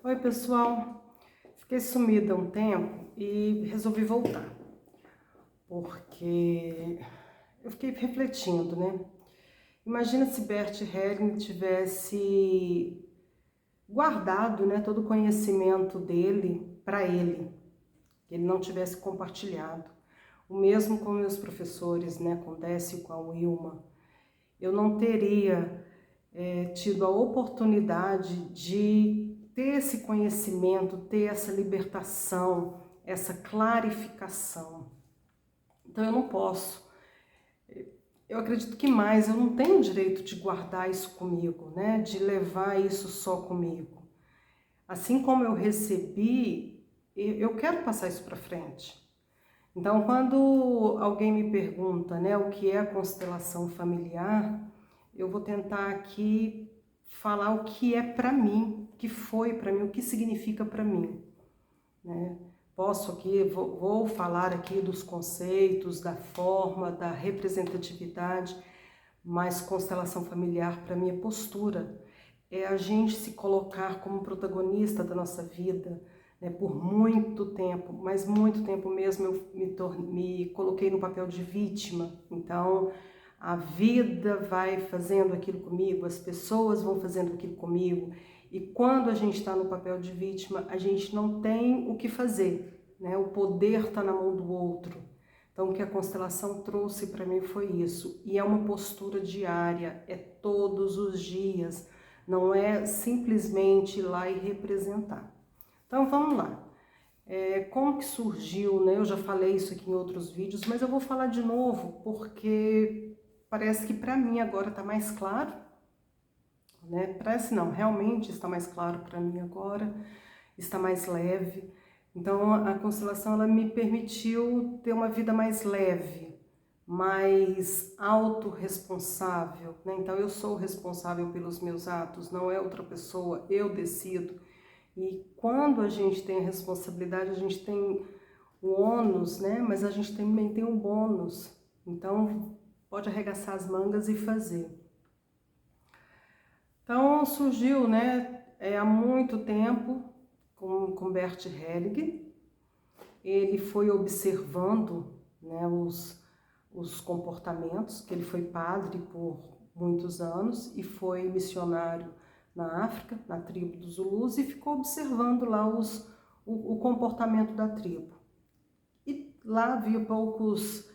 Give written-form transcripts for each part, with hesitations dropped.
Oi, pessoal. Fiquei sumida há um tempo e resolvi voltar, porque eu fiquei refletindo, né? Imagina se Bert Helling tivesse guardado, né, todo o conhecimento dele para ele, que ele não tivesse compartilhado. O mesmo com meus professores, né, com Décio e com a Wilma. Eu não teria tido a oportunidade de ter esse conhecimento, ter essa libertação, essa clarificação. Então eu não posso. Eu acredito que mais, eu não tenho o direito de guardar isso comigo, né? De levar isso só comigo. Assim como eu recebi, eu quero passar isso para frente. Então, quando alguém me pergunta, né, o que é a constelação familiar, eu vou tentar aqui falar o que é para mim, o que foi para mim, o que significa para mim, né? Posso aqui, vou falar aqui dos conceitos, da forma, da representatividade, mas constelação familiar para mim é postura, é a gente se colocar como protagonista da nossa vida, né, por muito tempo, mas muito tempo mesmo eu me coloquei no papel de vítima. Então a vida vai fazendo aquilo comigo, as pessoas vão fazendo aquilo comigo, e quando a gente está no papel de vítima, a gente não tem o que fazer, né? O poder está na mão do outro. Então, o que a constelação trouxe para mim foi isso. E é uma postura diária, é todos os dias. Não é simplesmente ir lá e representar. Então, vamos lá. Como que surgiu, né? Eu já falei isso aqui em outros vídeos, mas eu vou falar de novo, porque parece que para mim agora está mais claro, né? Parece não, realmente está mais claro para mim agora, está mais leve. Então a constelação ela me permitiu ter uma vida mais leve, mais autorresponsável, né? Então eu sou responsável pelos meus atos, não é outra pessoa, eu decido. E quando a gente tem a responsabilidade, a gente tem o ônus, né? Mas a gente também tem o bônus. Então pode arregaçar as mangas e fazer. Então surgiu, né, há muito tempo com Bert Helling. Ele foi observando, né, os comportamentos, que ele foi padre por muitos anos e foi missionário na África, na tribo dos Zulus, e ficou observando lá o comportamento da tribo. E lá havia poucos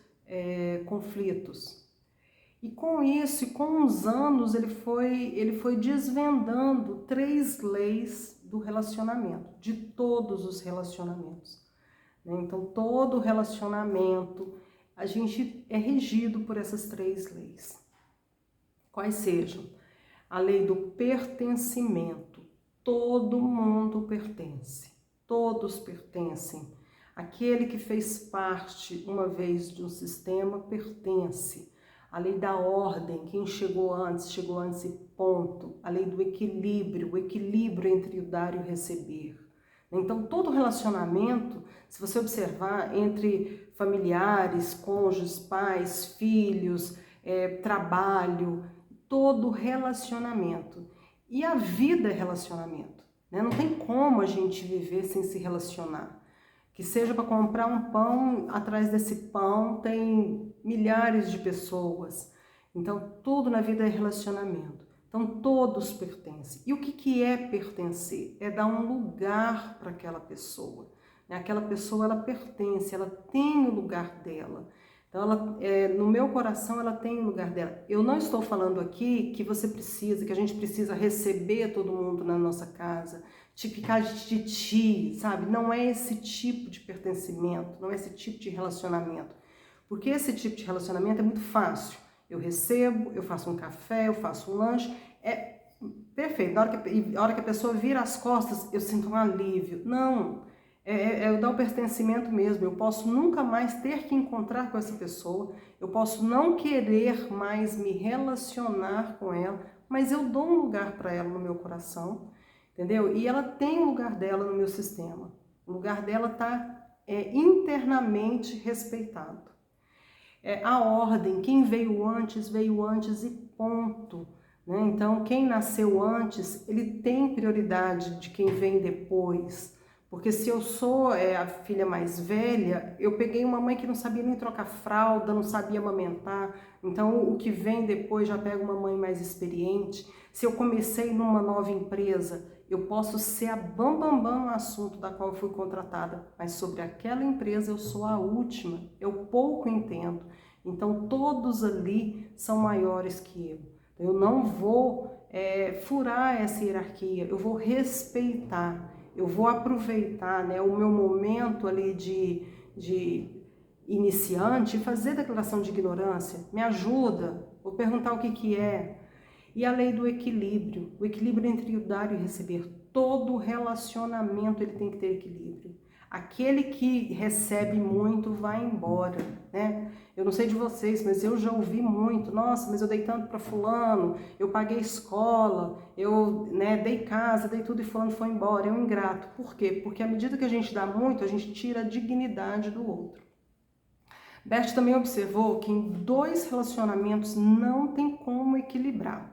conflitos. E com isso, e com os anos, ele foi desvendando 3 leis do relacionamento, de todos os relacionamentos. Então, todo relacionamento, a gente é regido por essas 3 leis. Quais sejam? A lei do pertencimento. Todo mundo pertence. Todos pertencem. Aquele que fez parte uma vez de um sistema pertence. A lei da ordem, quem chegou antes e ponto. A lei do equilíbrio, o equilíbrio entre o dar e o receber. Então, todo relacionamento, se você observar entre familiares, cônjuges, pais, filhos, trabalho, todo relacionamento. E a vida é relacionamento, né? Não tem como a gente viver sem se relacionar. Que seja para comprar um pão, atrás desse pão tem milhares de pessoas. Então, tudo na vida é relacionamento. Então, todos pertencem. E o que é pertencer? É dar um lugar para aquela pessoa. Aquela pessoa, ela pertence, ela tem o lugar dela. Então, no meu coração, ela tem o lugar dela. Eu não estou falando aqui que que a gente precisa receber todo mundo na nossa casa, ficar de ti, sabe? Não é esse tipo de pertencimento, não é esse tipo de relacionamento. Porque esse tipo de relacionamento é muito fácil. Eu recebo, eu faço um café, eu faço um lanche, é perfeito. Na hora que a pessoa vira as costas, eu sinto um alívio. Não, eu dar o pertencimento mesmo. Eu posso nunca mais ter que encontrar com essa pessoa, eu posso não querer mais me relacionar com ela, mas eu dou um lugar para ela no meu coração, entendeu? E ela tem o lugar dela no meu sistema. O lugar dela está internamente respeitado. A ordem, quem veio antes e ponto. né? Então, quem nasceu antes, ele tem prioridade de quem vem depois. Porque se eu sou a filha mais velha, eu peguei uma mãe que não sabia nem trocar fralda, não sabia amamentar. Então, o que vem depois já pega uma mãe mais experiente. Se eu comecei numa nova empresa, eu posso ser a bambambam no assunto da qual eu fui contratada, mas sobre aquela empresa eu sou a última, eu pouco entendo. Então, todos ali são maiores que eu. Eu não vou furar essa hierarquia, eu vou respeitar, eu vou aproveitar, né, o meu momento ali de iniciante e fazer declaração de ignorância. Me ajuda, vou perguntar o que é. E a lei do equilíbrio, o equilíbrio entre o dar e receber. Todo relacionamento ele tem que ter equilíbrio. Aquele que recebe muito vai embora, né? Eu não sei de vocês, mas eu já ouvi muito. Nossa, mas eu dei tanto para fulano, eu paguei escola, eu dei casa, dei tudo e fulano foi embora. É um ingrato. Por quê? Porque à medida que a gente dá muito, a gente tira a dignidade do outro. Bert também observou que em 2 relacionamentos não tem como equilibrar.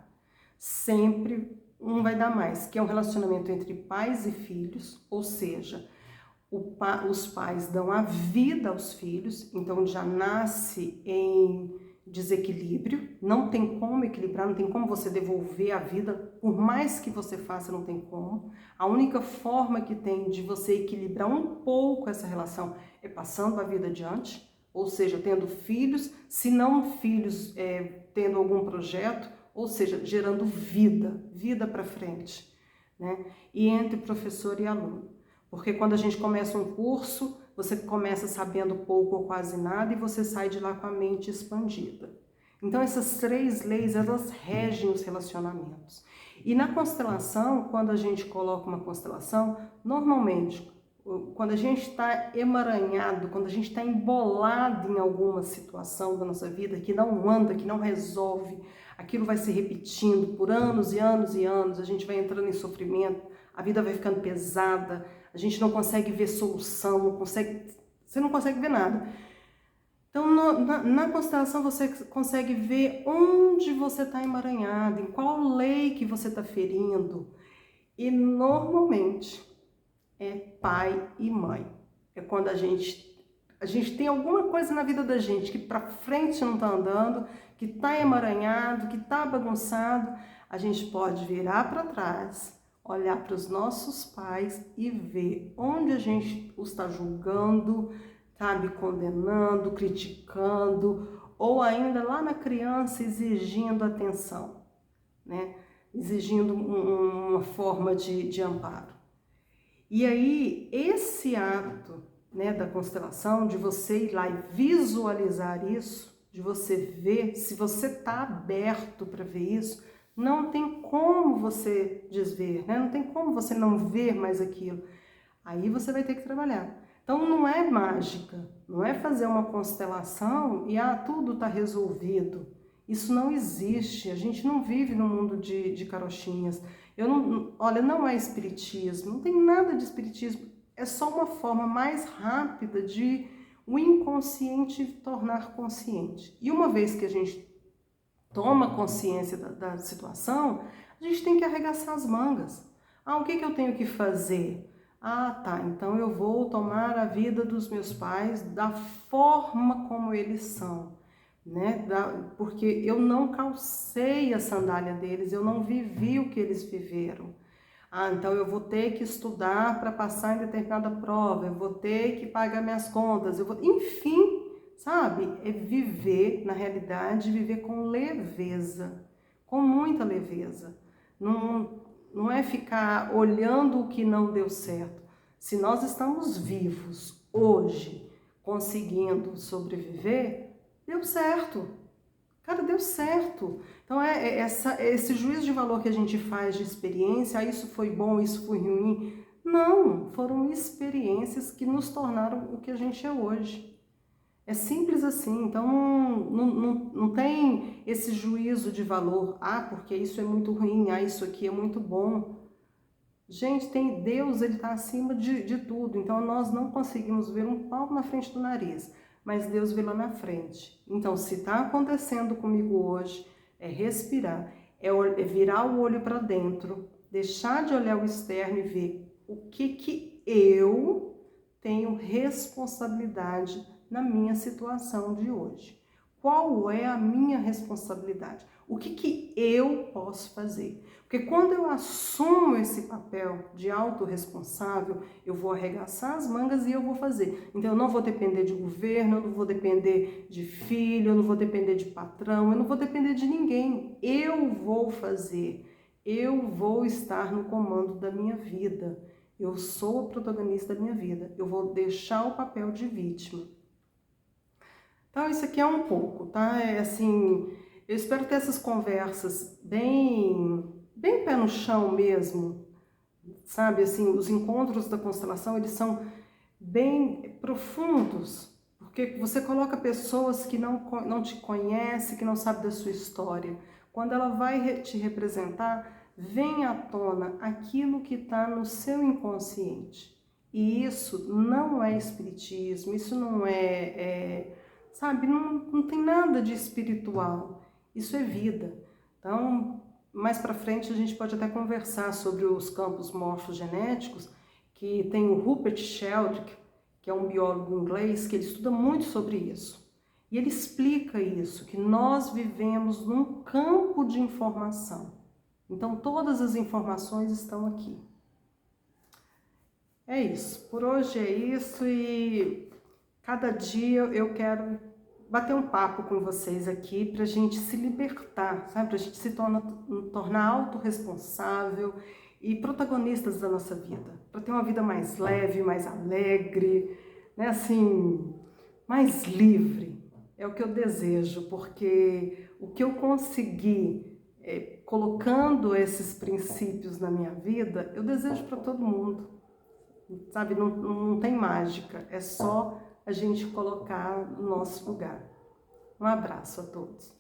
Sempre um vai dar mais, que é um relacionamento entre pais e filhos, ou seja, os pais dão a vida aos filhos, então já nasce em desequilíbrio, não tem como equilibrar, não tem como você devolver a vida, por mais que você faça, não tem como. A única forma que tem de você equilibrar um pouco essa relação é passando a vida adiante, ou seja, tendo filhos, se não filhos, tendo algum projeto, ou seja, gerando vida para frente, né? E entre professor e aluno. Porque quando a gente começa um curso, você começa sabendo pouco ou quase nada e você sai de lá com a mente expandida. Então essas 3 leis, elas regem os relacionamentos. E na constelação, quando a gente coloca uma constelação, normalmente, quando a gente está emaranhado, quando a gente está embolado em alguma situação da nossa vida que não anda, que não resolve, aquilo vai se repetindo por anos e anos e anos, a gente vai entrando em sofrimento, a vida vai ficando pesada, a gente não consegue ver solução, você não consegue ver nada. Então, na constelação, você consegue ver onde você está emaranhado, em qual lei que você está ferindo. E, normalmente, é pai e mãe. É quando a gente tem alguma coisa na vida da gente que para frente não está andando, que está emaranhado, que está bagunçado, a gente pode virar para trás, olhar para os nossos pais e ver onde a gente os está julgando, sabe, condenando, criticando, ou ainda lá na criança exigindo atenção, né? Exigindo uma forma de amparo. E aí, esse ato, né, da constelação, de você ir lá e visualizar isso, de você ver, se você está aberto para ver isso, não tem como você desver, né? Não tem como você não ver mais aquilo. Aí você vai ter que trabalhar. Então não é mágica, não é fazer uma constelação e tudo está resolvido. Isso não existe, a gente não vive no mundo de carochinhas. Olha, não é espiritismo, não tem nada de espiritismo, é só uma forma mais rápida de o inconsciente tornar consciente. E uma vez que a gente toma consciência da situação, a gente tem que arregaçar as mangas. O que eu tenho que fazer? Tá, então eu vou tomar a vida dos meus pais da forma como eles são, né? Porque eu não calcei a sandália deles, eu não vivi o que eles viveram. Então eu vou ter que estudar para passar em determinada prova, eu vou ter que pagar minhas contas, enfim, sabe? É viver, na realidade, viver com leveza, com muita leveza. Não é ficar olhando o que não deu certo. Se nós estamos vivos hoje, conseguindo sobreviver, deu certo. Cara, deu certo. Então, esse juízo de valor que a gente faz de experiência, isso foi bom, isso foi ruim. Não, foram experiências que nos tornaram o que a gente é hoje. É simples assim, então não tem esse juízo de valor, porque isso é muito ruim, isso aqui é muito bom. Gente, tem Deus, ele está acima de tudo, então nós não conseguimos ver um palmo na frente do nariz, mas Deus vê lá na frente. Então, se está acontecendo comigo hoje, é respirar, é virar o olho para dentro, deixar de olhar o externo e ver o que eu tenho responsabilidade na minha situação de hoje. Qual é a minha responsabilidade? O que eu posso fazer? Porque quando eu assumo esse papel de autorresponsável, eu vou arregaçar as mangas e eu vou fazer. Então eu não vou depender de governo, eu não vou depender de filho, eu não vou depender de patrão, eu não vou depender de ninguém. Eu vou fazer, eu vou estar no comando da minha vida. Eu sou a protagonista da minha vida. Eu vou deixar o papel de vítima. Então, isso aqui é um pouco, tá? É assim, eu espero ter essas conversas bem pé no chão mesmo, sabe? Assim, os encontros da constelação, eles são bem profundos, porque você coloca pessoas que não te conhecem, que não sabem da sua história. Quando ela vai te representar, vem à tona aquilo que está no seu inconsciente. E isso não é espiritismo, isso não sabe, não tem nada de espiritual. Isso é vida. Então, mais para frente a gente pode até conversar sobre os campos morfogenéticos, que tem o Rupert Sheldrake, que é um biólogo inglês, que ele estuda muito sobre isso. E ele explica isso, que nós vivemos num campo de informação. Então, todas as informações estão aqui. É isso. Por hoje é isso e cada dia eu quero bater um papo com vocês aqui para a gente se libertar, sabe? Para a gente se tornar autorresponsável e protagonistas da nossa vida. Para ter uma vida mais leve, mais alegre, né? Assim, mais livre. É o que eu desejo, porque o que eu consegui colocando esses princípios na minha vida, eu desejo para todo mundo. Sabe, não tem mágica, é só a gente colocar no nosso lugar. Um abraço a todos.